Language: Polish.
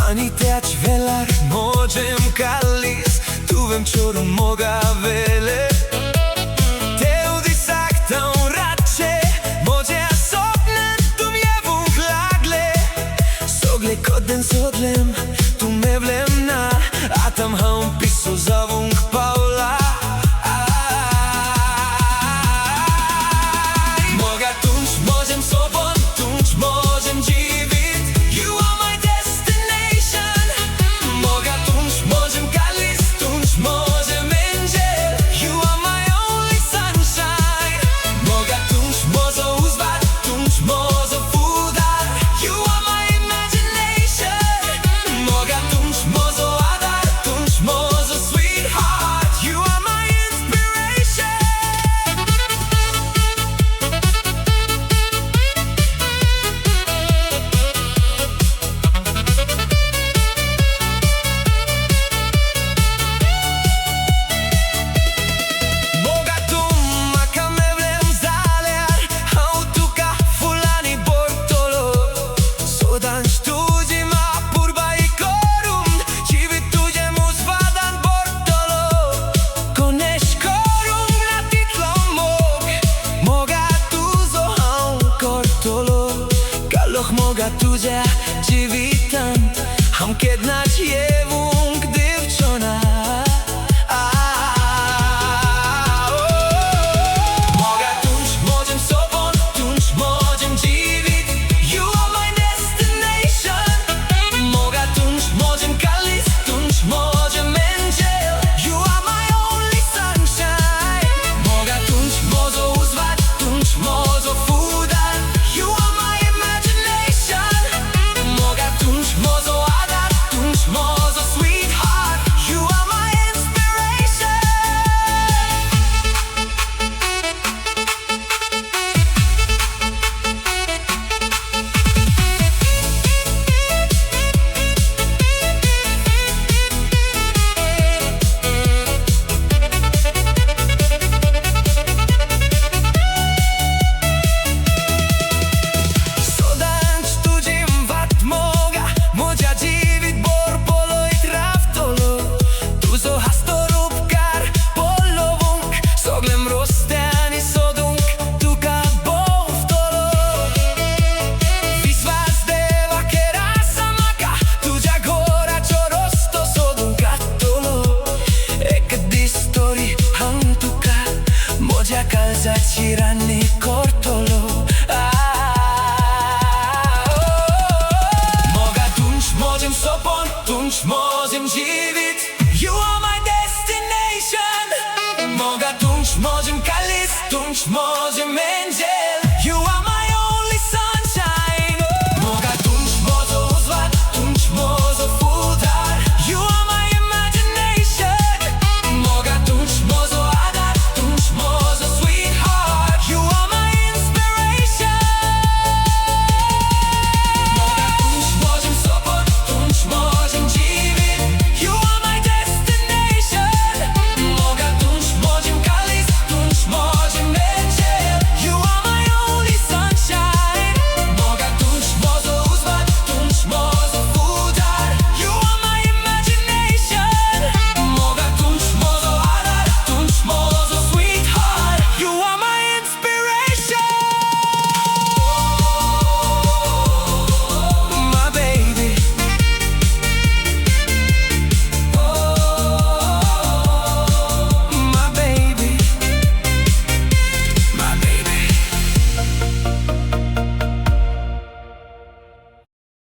Ani teaci velar, možem kalis, tu vem čorum moga vele. Teu disactam rače, moje asopnen tum jevung lagle. Sogle koden sodlem, tu me vlem na, atam haun pisu zavung paula. Moga tunč možem sobon, tunč možem živit. Moga tudzia dziwitan, ham kednać jewung dziewczona. Moga tunč možem sobon, tunč možem živit. You are my destination. Moga tunč možem kalis, tunč možem angel. You are my only sunshine. Moga tunč mozo uzvat, tunč mozo fudan. You are my calzaci ranni cortolo. Moga tunč možem sobon, tunč možem živit. You are my destination. Moga tunč možem kalis, tunč možem angel.